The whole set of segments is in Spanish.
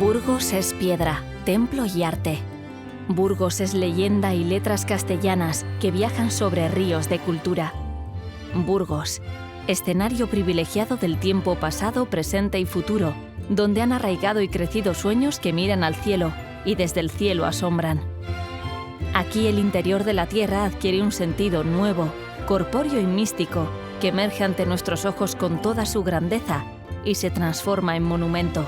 Burgos es piedra, templo y arte. Burgos es leyenda y letras castellanas que viajan sobre ríos de cultura. Burgos, escenario privilegiado del tiempo pasado, presente y futuro, donde han arraigado y crecido sueños que miran al cielo y desde el cielo asombran. Aquí el interior de la tierra adquiere un sentido nuevo, corpóreo y místico, que emerge ante nuestros ojos con toda su grandeza y se transforma en monumento.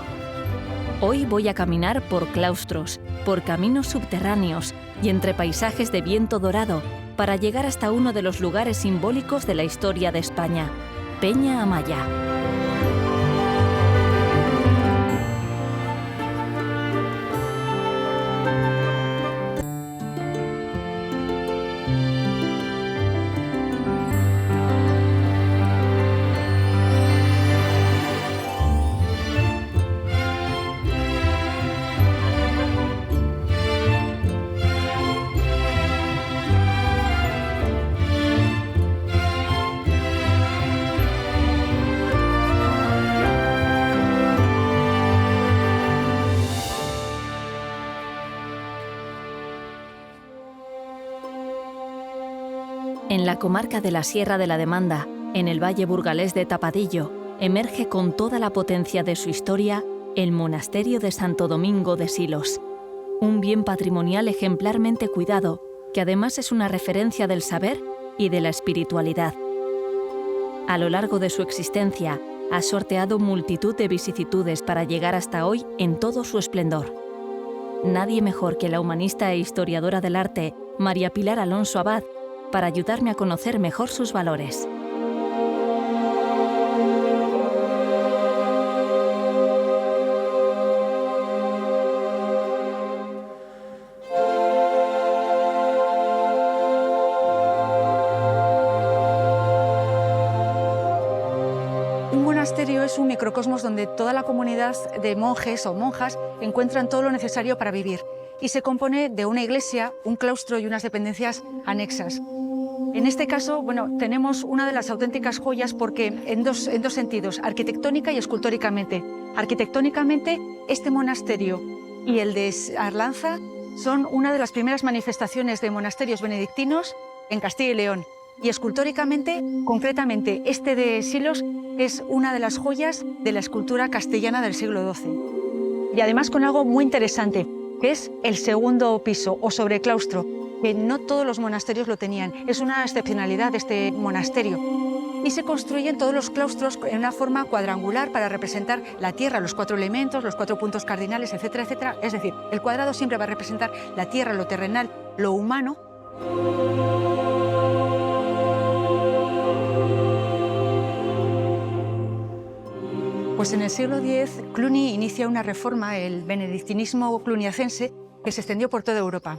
Hoy voy a caminar por claustros, por caminos subterráneos y entre paisajes de viento dorado para llegar hasta uno de los lugares simbólicos de la historia de España, Peña Amaya. En la comarca de la Sierra de la Demanda, en el valle burgalés de Tapadillo, emerge con toda la potencia de su historia el monasterio de Santo Domingo de Silos, un bien patrimonial ejemplarmente cuidado, que además es una referencia del saber y de la espiritualidad. A lo largo de su existencia, ha sorteado multitud de vicisitudes para llegar hasta hoy en todo su esplendor. Nadie mejor que la humanista e historiadora del arte, María Pilar Alonso Abad, para ayudarme a conocer mejor sus valores. Un monasterio es un microcosmos donde toda la comunidad de monjes o monjas encuentran todo lo necesario para vivir y se compone de una iglesia, un claustro y unas dependencias anexas. En este caso, tenemos una de las auténticas joyas porque en dos sentidos, arquitectónica y escultóricamente. Arquitectónicamente, este monasterio y el de Arlanza son una de las primeras manifestaciones de monasterios benedictinos en Castilla y León. Y escultóricamente, concretamente, este de Silos es una de las joyas de la escultura castellana del siglo XII. Y además con algo muy interesante, que es el segundo piso o sobreclaustro, que no todos los monasterios lo tenían. Es una excepcionalidad de este monasterio. Y se construyen todos los claustros en una forma cuadrangular para representar la tierra, los 4 elementos, los 4 puntos cardinales, etcétera, etcétera. Es decir, el cuadrado siempre va a representar la tierra, lo terrenal, lo humano. Pues en el siglo X, Cluny inicia una reforma, el benedictinismo cluniacense, que se extendió por toda Europa.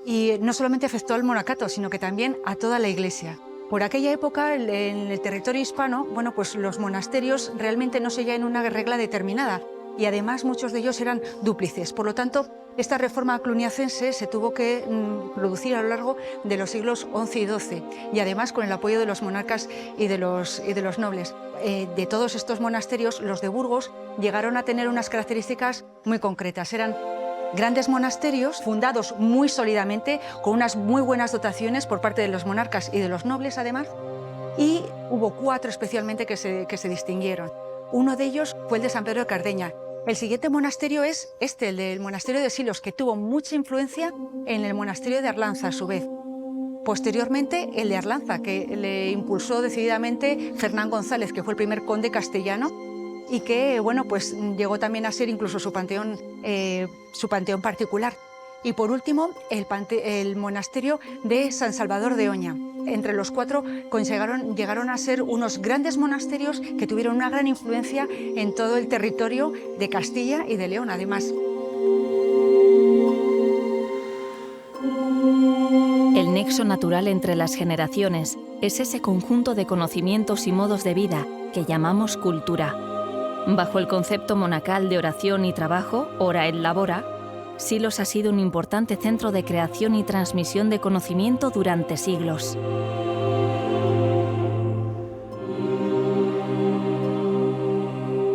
Y no solamente afectó al monacato, sino que también a toda la Iglesia. Por aquella época, en el territorio hispano, pues los monasterios realmente no seguían una regla determinada y además muchos de ellos eran dúplices. Por lo tanto, esta reforma cluniacense se tuvo que producir a lo largo de los siglos XI y XII y además con el apoyo de los monarcas y de los nobles. De todos estos monasterios, los de Burgos llegaron a tener unas características muy concretas. Eran grandes monasterios fundados muy sólidamente, con unas muy buenas dotaciones por parte de los monarcas y de los nobles además, y hubo 4 especialmente que se distinguieron. Uno de ellos fue el de San Pedro de Cardeña. El siguiente monasterio es el del monasterio de Silos, que tuvo mucha influencia en el monasterio de Arlanza a su vez. Posteriormente el de Arlanza, que le impulsó decididamente Fernán González, que fue el primer conde castellano, y que llegó también a ser incluso su panteón particular. Y por último, el monasterio de San Salvador de Oña. Entre los 4 llegaron a ser unos grandes monasterios que tuvieron una gran influencia en todo el territorio de Castilla y de León, además. El nexo natural entre las generaciones es ese conjunto de conocimientos y modos de vida que llamamos cultura. Bajo el concepto monacal de oración y trabajo, ora et labora, Silos ha sido un importante centro de creación y transmisión de conocimiento durante siglos.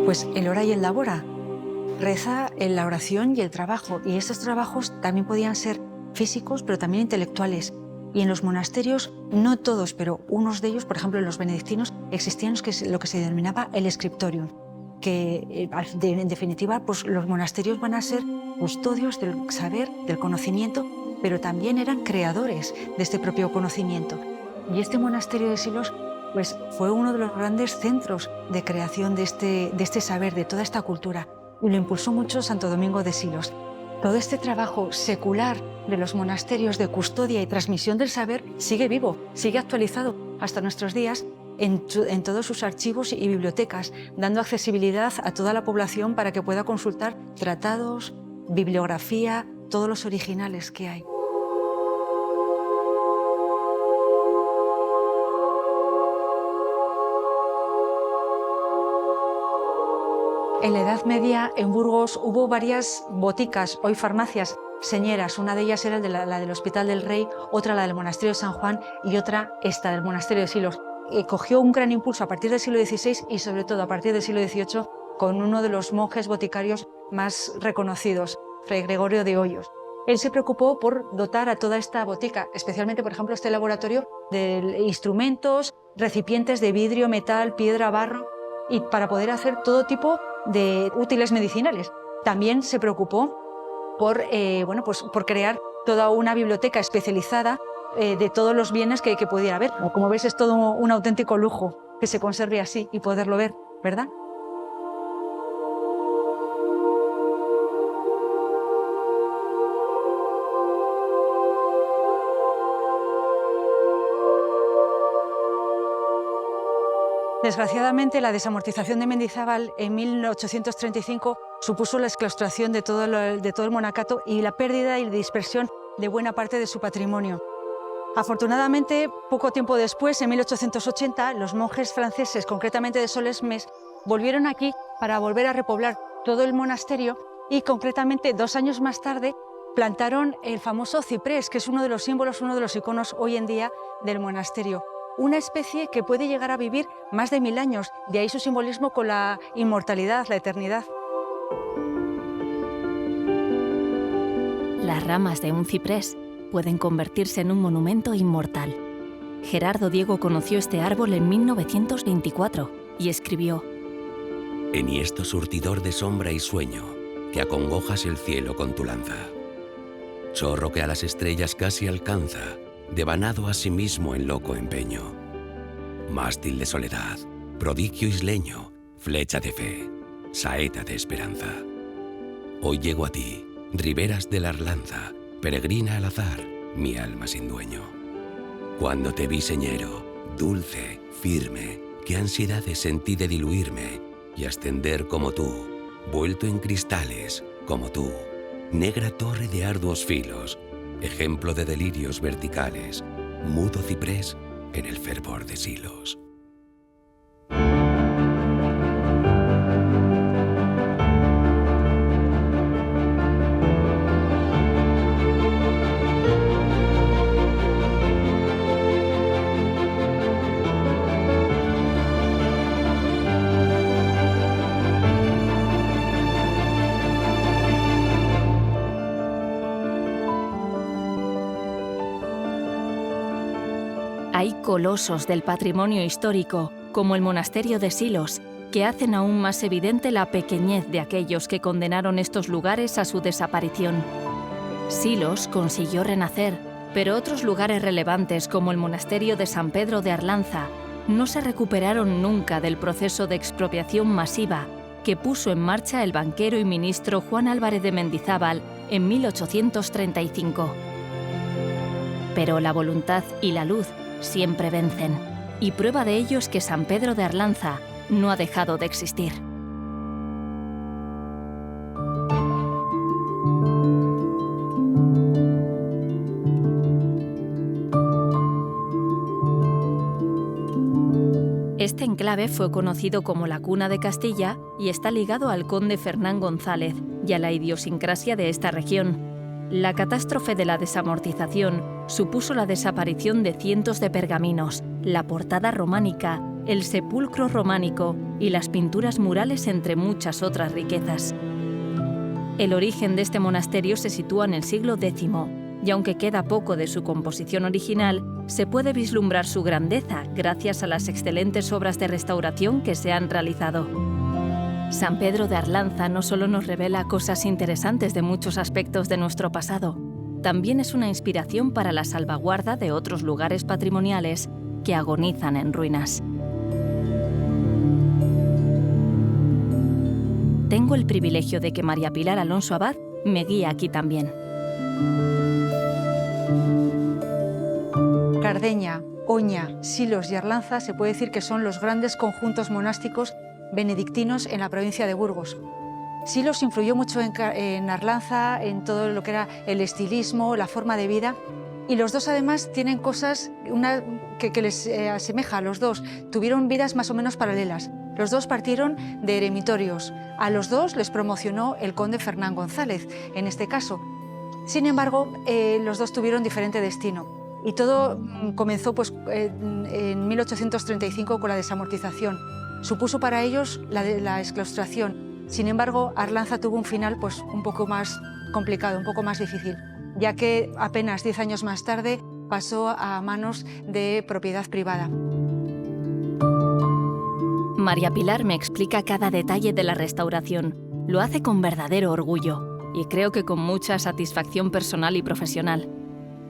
Pues el ora y el labora reza en la oración y el trabajo. Y estos trabajos también podían ser físicos, pero también intelectuales. Y en los monasterios, no todos, pero unos de ellos, por ejemplo, en los benedictinos, existían lo que se denominaba el scriptorium, que en definitiva pues, los monasterios van a ser custodios del saber, del conocimiento, pero también eran creadores de este propio conocimiento. Y este monasterio de Silos pues, fue uno de los grandes centros de creación de este saber, de toda esta cultura, y lo impulsó mucho Santo Domingo de Silos. Todo este trabajo secular de los monasterios de custodia y transmisión del saber sigue vivo, sigue actualizado hasta nuestros días en todos sus archivos y bibliotecas, dando accesibilidad a toda la población para que pueda consultar tratados, bibliografía, todos los originales que hay. En la Edad Media, en Burgos, hubo varias boticas, hoy farmacias, señeras. Una de ellas era la del Hospital del Rey, otra la del Monasterio de San Juan y otra esta del Monasterio de Silos. Cogió un gran impulso a partir del siglo XVI y sobre todo a partir del siglo XVIII con uno de los monjes boticarios más reconocidos, Fray Gregorio de Hoyos. Él se preocupó por dotar a toda esta botica, especialmente, por ejemplo, este laboratorio, de instrumentos, recipientes de vidrio, metal, piedra, barro, y para poder hacer todo tipo de útiles medicinales. También se preocupó por crear toda una biblioteca especializada de todos los bienes que pudiera haber. Como ves, es todo un auténtico lujo que se conserve así y poderlo ver, ¿verdad? Desgraciadamente, la desamortización de Mendizábal en 1835 supuso la exclaustración de todo el monacato y la pérdida y dispersión de buena parte de su patrimonio. Afortunadamente, poco tiempo después, en 1880, los monjes franceses, concretamente de Solesmes, volvieron aquí para volver a repoblar todo el monasterio y, concretamente, 2 años más tarde, plantaron el famoso ciprés, que es uno de los símbolos, uno de los iconos hoy en día del monasterio. Una especie que puede llegar a vivir más de 1000 años, de ahí su simbolismo con la inmortalidad, la eternidad. Las ramas de un ciprés pueden convertirse en un monumento inmortal. Gerardo Diego conoció este árbol en 1924 y escribió: enhiesto surtidor de sombra y sueño, que acongojas el cielo con tu lanza. Zorro que a las estrellas casi alcanza, devanado a sí mismo en loco empeño. Mástil de soledad, prodigio isleño, flecha de fe, saeta de esperanza. Hoy llego a ti, riberas de la Arlanza, peregrina al azar, mi alma sin dueño. Cuando te vi señero, dulce, firme, qué ansiedades sentí de diluirme y ascender como tú, vuelto en cristales como tú, negra torre de arduos filos, ejemplo de delirios verticales, mudo ciprés en el fervor de Silos. Hay colosos del patrimonio histórico, como el monasterio de Silos, que hacen aún más evidente la pequeñez de aquellos que condenaron estos lugares a su desaparición. Silos consiguió renacer, pero otros lugares relevantes, como el monasterio de San Pedro de Arlanza, no se recuperaron nunca del proceso de expropiación masiva que puso en marcha el banquero y ministro Juan Álvarez de Mendizábal en 1835. Pero la voluntad y la luz siempre vencen, y prueba de ello es que San Pedro de Arlanza no ha dejado de existir. Este enclave fue conocido como la Cuna de Castilla y está ligado al conde Fernán González y a la idiosincrasia de esta región. La catástrofe de la desamortización supuso la desaparición de cientos de pergaminos, la portada románica, el sepulcro románico y las pinturas murales, entre muchas otras riquezas. El origen de este monasterio se sitúa en el siglo X, y aunque queda poco de su composición original, se puede vislumbrar su grandeza gracias a las excelentes obras de restauración que se han realizado. San Pedro de Arlanza no solo nos revela cosas interesantes de muchos aspectos de nuestro pasado, también es una inspiración para la salvaguarda de otros lugares patrimoniales que agonizan en ruinas. Tengo el privilegio de que María Pilar Alonso Abad me guíe aquí también. Cardeña, Oña, Silos y Arlanza se puede decir que son los grandes conjuntos monásticos benedictinos en la provincia de Burgos. Silos influyó mucho en Arlanza, en todo lo que era el estilismo, la forma de vida, y los dos además tienen cosas que les asemeja a los dos. Tuvieron vidas más o menos paralelas. Los dos partieron de eremitorios. A los dos les promocionó el conde Fernán González, en este caso. Sin embargo, los dos tuvieron diferente destino. Y todo comenzó en 1835 con la desamortización. Supuso para ellos la exclaustración. Sin embargo, Arlanza tuvo un final un poco más complicado, un poco más difícil, ya que apenas 10 años más tarde pasó a manos de propiedad privada. María Pilar me explica cada detalle de la restauración. Lo hace con verdadero orgullo y creo que con mucha satisfacción personal y profesional.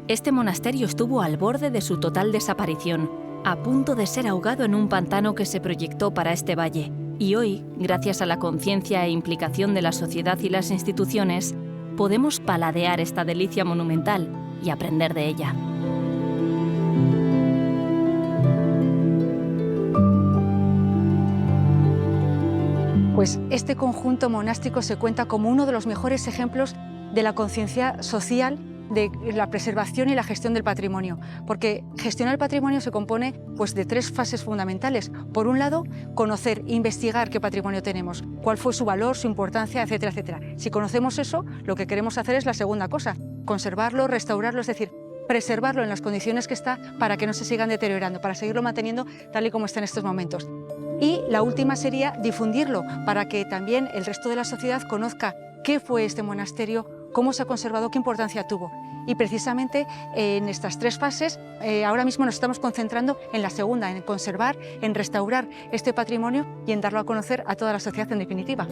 Este monasterio estuvo al borde de su total desaparición, a punto de ser ahogado en un pantano que se proyectó para este valle. Y hoy, gracias a la conciencia e implicación de la sociedad y las instituciones, podemos paladear esta delicia monumental y aprender de ella. Pues este conjunto monástico se cuenta como uno de los mejores ejemplos de la conciencia social de la preservación y la gestión del patrimonio, porque gestionar el patrimonio se compone de 3 fases fundamentales. Por un lado, conocer, investigar qué patrimonio tenemos, cuál fue su valor, su importancia, etcétera, etcétera. Si conocemos eso, lo que queremos hacer es la segunda cosa, conservarlo, restaurarlo, es decir, preservarlo en las condiciones que está para que no se sigan deteriorando, para seguirlo manteniendo tal y como está en estos momentos. Y la última sería difundirlo para que también el resto de la sociedad conozca qué fue este monasterio, cómo se ha conservado, qué importancia tuvo. Y precisamente en estas 3 fases, ahora mismo nos estamos concentrando en la segunda, en conservar, en restaurar este patrimonio y en darlo a conocer a toda la sociedad en definitiva.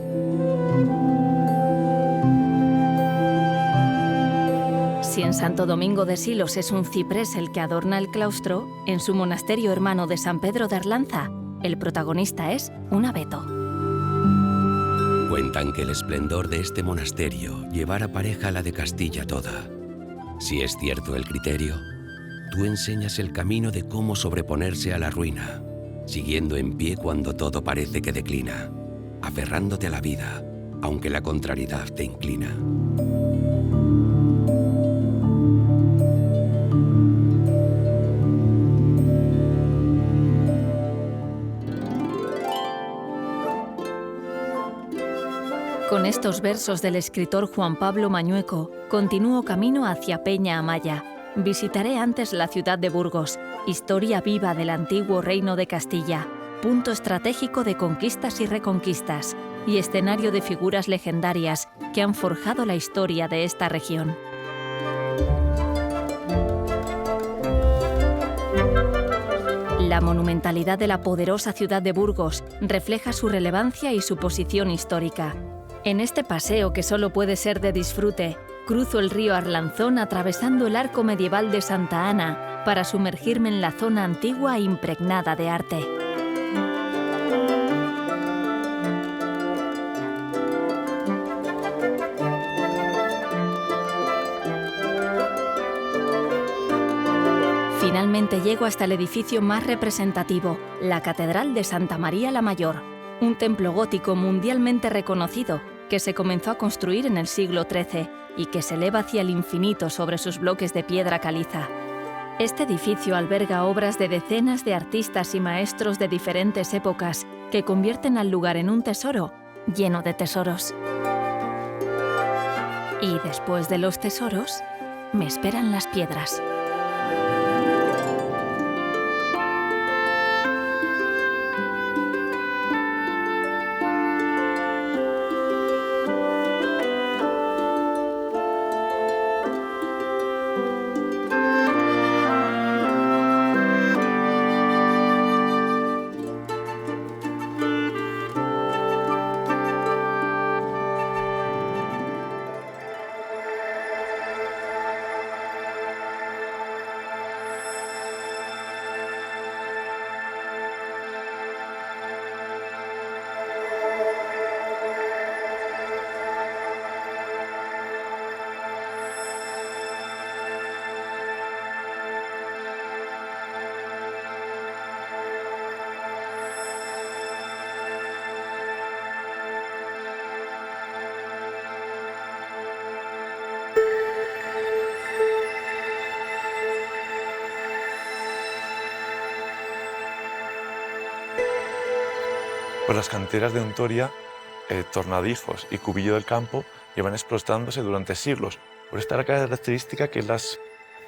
Si en Santo Domingo de Silos es un ciprés el que adorna el claustro, en su monasterio hermano de San Pedro de Arlanza, el protagonista es un abeto. Cuentan que el esplendor de este monasterio llevara pareja a la de Castilla toda. Si es cierto el criterio, tú enseñas el camino de cómo sobreponerse a la ruina, siguiendo en pie cuando todo parece que declina, aferrándote a la vida, aunque la contrariedad te inclina. Con estos versos del escritor Juan Pablo Mañueco, continúo camino hacia Peña Amaya. Visitaré antes la ciudad de Burgos, historia viva del antiguo reino de Castilla, punto estratégico de conquistas y reconquistas, y escenario de figuras legendarias que han forjado la historia de esta región. La monumentalidad de la poderosa ciudad de Burgos refleja su relevancia y su posición histórica. En este paseo, que solo puede ser de disfrute, cruzo el río Arlanzón atravesando el arco medieval de Santa Ana para sumergirme en la zona antigua impregnada de arte. Finalmente llego hasta el edificio más representativo, la Catedral de Santa María la Mayor, un templo gótico mundialmente reconocido que se comenzó a construir en el siglo XIII y que se eleva hacia el infinito sobre sus bloques de piedra caliza. Este edificio alberga obras de decenas de artistas y maestros de diferentes épocas que convierten al lugar en un tesoro lleno de tesoros. Y después de los tesoros, me esperan las piedras. Pues las canteras de Ontoria, Tornadijos y Cubillo del Campo llevan explotándose durante siglos por esta característica que las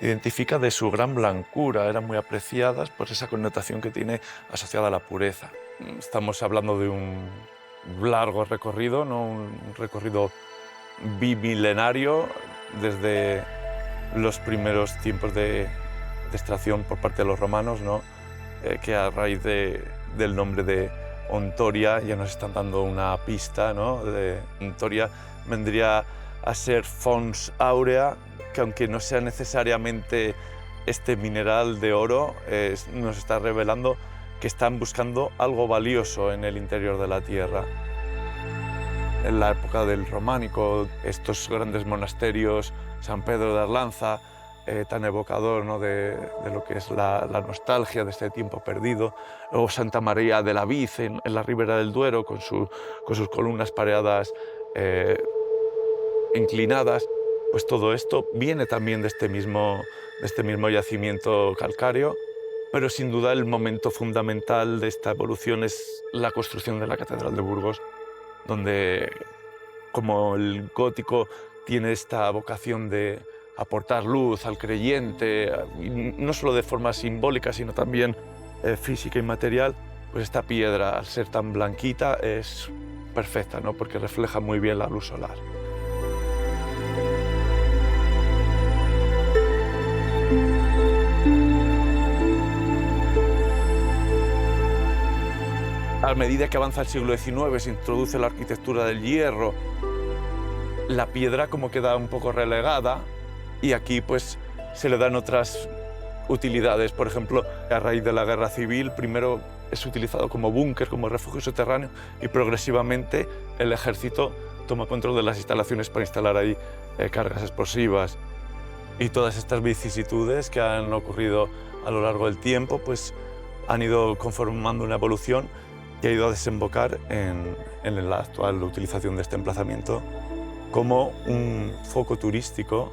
identifica de su gran blancura. Eran muy apreciadas por esa connotación que tiene asociada a la pureza. Estamos hablando de un largo recorrido, ¿no? Un recorrido bimilenario desde los primeros tiempos de extracción por parte de los romanos, ¿no? Que a raíz del nombre de Ontoria ya nos están dando una pista, ¿no? Ontoria vendría a ser Fons Aurea, que aunque no sea necesariamente este mineral de oro, nos está revelando que están buscando algo valioso en el interior de la tierra. En la época del románico, estos grandes monasterios, San Pedro de Arlanza, tan evocador, ¿no? de lo que es la nostalgia de este tiempo perdido, o Santa María de la Vid en la ribera del Duero con sus columnas pareadas inclinadas, pues todo esto viene también de este mismo yacimiento calcáreo, pero sin duda el momento fundamental de esta evolución es la construcción de la Catedral de Burgos, donde, como el gótico tiene esta vocación de aportar luz al creyente, no solo de forma simbólica, sino también física y material, pues esta piedra, al ser tan blanquita, es perfecta, ¿no? Porque refleja muy bien la luz solar. A medida que avanza el siglo XIX, se introduce la arquitectura del hierro, la piedra como queda un poco relegada y aquí pues se le dan otras utilidades. Por ejemplo, a raíz de la Guerra Civil, primero es utilizado como búnker, como refugio subterráneo, y progresivamente el ejército toma control de las instalaciones para instalar ahí cargas explosivas. Y todas estas vicisitudes que han ocurrido a lo largo del tiempo pues han ido conformando una evolución que ha ido a desembocar en la actual utilización de este emplazamiento como un foco turístico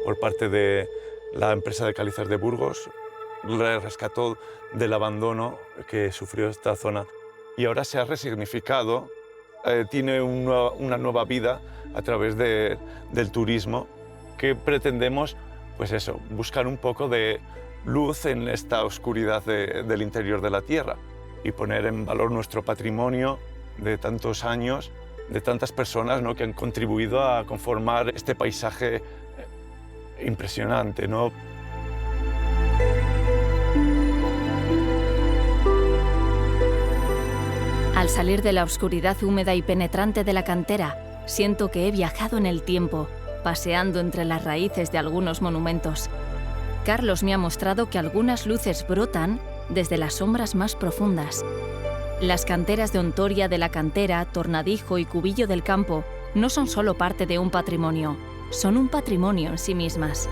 por parte de la empresa de Calizas de Burgos. Le rescató del abandono que sufrió esta zona y ahora se ha resignificado, tiene una nueva vida a través del turismo, que pretendemos pues eso, buscar un poco de luz en esta oscuridad del interior de la tierra y poner en valor nuestro patrimonio de tantos años, de tantas personas, ¿no? que han contribuido a conformar este paisaje impresionante, ¿no? Al salir de la oscuridad húmeda y penetrante de la cantera, siento que he viajado en el tiempo, paseando entre las raíces de algunos monumentos. Carlos me ha mostrado que algunas luces brotan desde las sombras más profundas. Las canteras de Ontoria de la Cantera, Tornadijo y Cubillo del Campo no son solo parte de un patrimonio, son un patrimonio en sí mismas.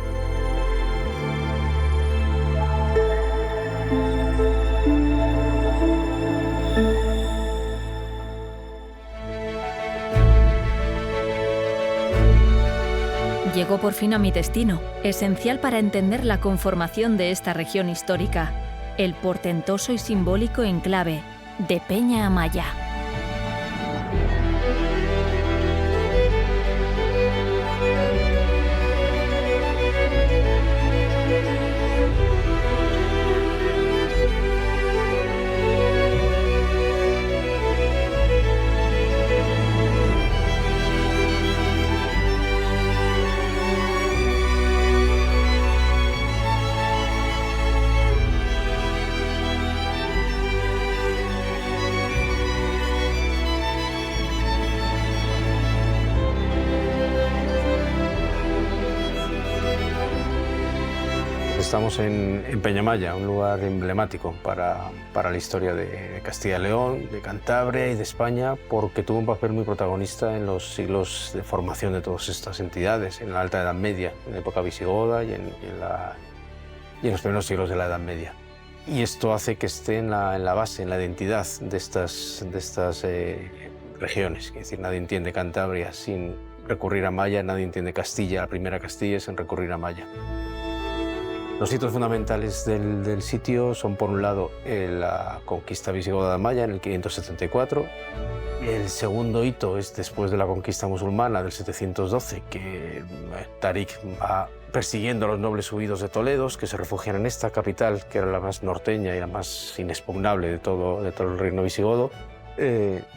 Llegó por fin a mi destino, esencial para entender la conformación de esta región histórica, el portentoso y simbólico enclave de Peña Amaya. Estamos en Peñamaya, un lugar emblemático para la historia de Castilla y León, de Cantabria y de España, porque tuvo un papel muy protagonista en los siglos de formación de todas estas entidades, en la Alta Edad Media, en la época visigoda y en los primeros siglos de la Edad Media. Y esto hace que esté en la base, en la identidad de estas regiones. Es decir, nadie entiende Cantabria sin recurrir a Maya, nadie entiende Castilla, la primera Castilla, sin recurrir a Maya. Los hitos fundamentales del sitio son, por un lado, la conquista visigoda de Amaya en el 574. El segundo hito es después de la conquista musulmana del 712, que Tarik va persiguiendo a los nobles huidos de Toledo, que se refugian en esta capital, que era la más norteña y la más inexpugnable de todo el reino visigodo.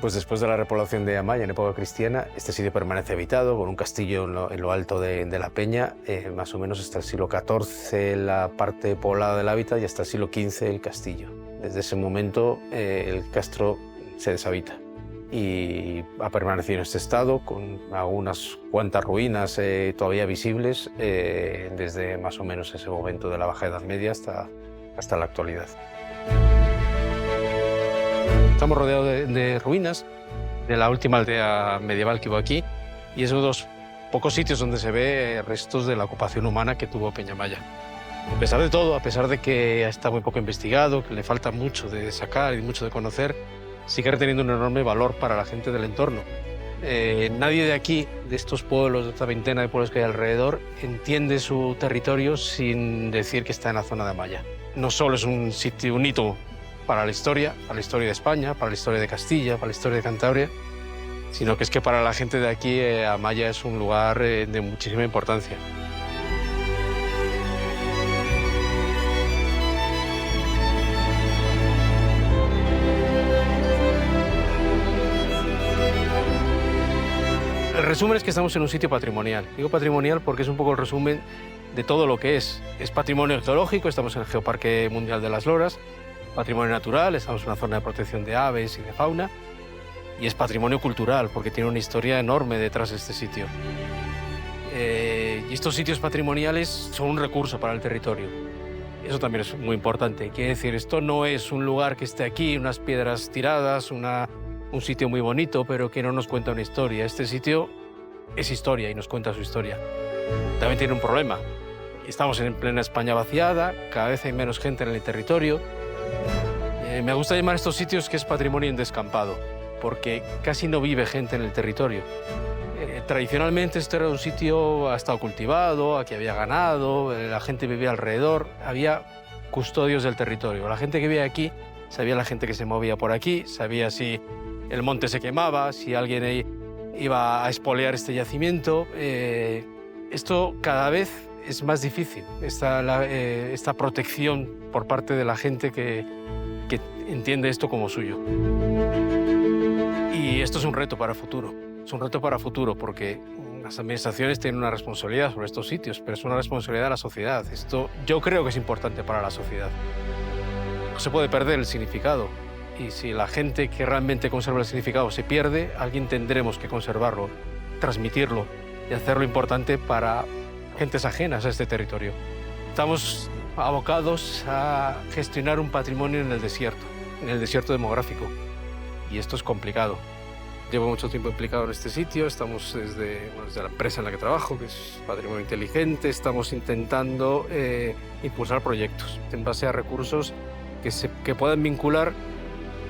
Pues después de la repoblación de Amaya en época cristiana, este sitio permanece habitado con un castillo en lo alto de la peña, más o menos hasta el siglo XIV la parte poblada del hábitat y hasta el siglo XV el castillo. Desde ese momento el castro se deshabita y ha permanecido en este estado con algunas cuantas ruinas todavía visibles desde más o menos ese momento de la Baja Edad Media hasta la actualidad. Estamos rodeados de ruinas de la última aldea medieval que hubo aquí y es uno de los pocos sitios donde se ve restos de la ocupación humana que tuvo Peñamaya. A pesar de todo, a pesar de que está muy poco investigado, que le falta mucho de sacar y mucho de conocer, sigue teniendo un enorme valor para la gente del entorno. Nadie de aquí, de estos pueblos, de esta veintena de pueblos que hay alrededor, entiende su territorio sin decir que está en la zona de Amaya. No solo es un sitio, un hito para la historia de España, para la historia de Castilla, para la historia de Cantabria, sino que es que para la gente de aquí Amaya es un lugar de muchísima importancia. El resumen es que estamos en un sitio patrimonial. Digo patrimonial porque es un poco el resumen de todo lo que es. Es patrimonio geológico, estamos en el Geoparque Mundial de las Loras, patrimonio natural, estamos en una zona de protección de aves y de fauna, y es patrimonio cultural porque tiene una historia enorme detrás de este sitio. Y estos sitios patrimoniales son un recurso para el territorio. Eso también es muy importante. Quiere decir, esto no es un lugar que esté aquí, unas piedras tiradas, un sitio muy bonito, pero que no nos cuenta una historia. Este sitio es historia y nos cuenta su historia. También tiene un problema. Estamos en plena España vaciada, cada vez hay menos gente en el territorio. Me gusta llamar a estos sitios que es patrimonio en descampado, porque casi no vive gente en el territorio. Tradicionalmente esto era un sitio, ha estado cultivado, aquí había ganado, la gente vivía alrededor, había custodios del territorio. La gente que vivía aquí sabía la gente que se movía por aquí, sabía si el monte se quemaba, si alguien iba a expoliar este yacimiento. Esto cada vez es más difícil, esta protección por parte de la gente que entiende esto como suyo. Y esto es un reto para el futuro. Es un reto para el futuro porque las administraciones tienen una responsabilidad sobre estos sitios, pero es una responsabilidad de la sociedad. Esto yo creo que es importante para la sociedad. No se puede perder el significado. Y si la gente que realmente conserva el significado se pierde, alguien tendremos que conservarlo, transmitirlo y hacerlo importante para gentes ajenas a este territorio. Estamos abocados a gestionar un patrimonio en el desierto demográfico. Y esto es complicado. Llevo mucho tiempo implicado en este sitio, estamos desde la empresa en la que trabajo, que es Patrimonio Inteligente, estamos intentando impulsar proyectos en base a recursos que puedan vincular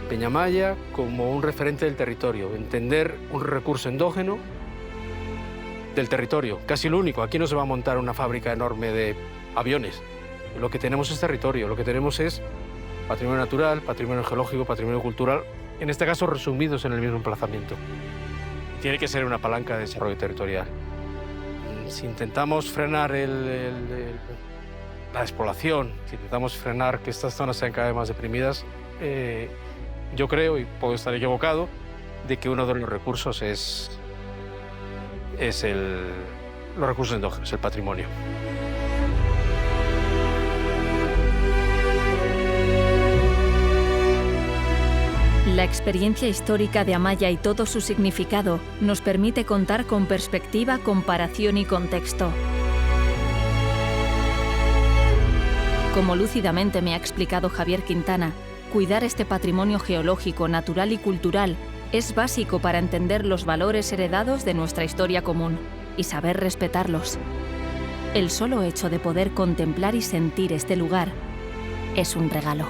Peñamaya como un referente del territorio, entender un recurso endógeno del territorio, casi lo único. Aquí no se va a montar una fábrica enorme de aviones. Lo que tenemos es territorio, lo que tenemos es patrimonio natural, patrimonio geológico, patrimonio cultural, en este caso resumidos en el mismo emplazamiento. Tiene que ser una palanca de desarrollo territorial. Si intentamos frenar la despoblación, si intentamos frenar que estas zonas sean cada vez más deprimidas, yo creo, y puedo estar equivocado, de que uno de los recursos es los recursos endógenos, el patrimonio. La experiencia histórica de Amaya y todo su significado nos permite contar con perspectiva, comparación y contexto. Como lúcidamente me ha explicado Javier Quintana, cuidar este patrimonio geológico, natural y cultural es básico para entender los valores heredados de nuestra historia común y saber respetarlos. El solo hecho de poder contemplar y sentir este lugar es un regalo.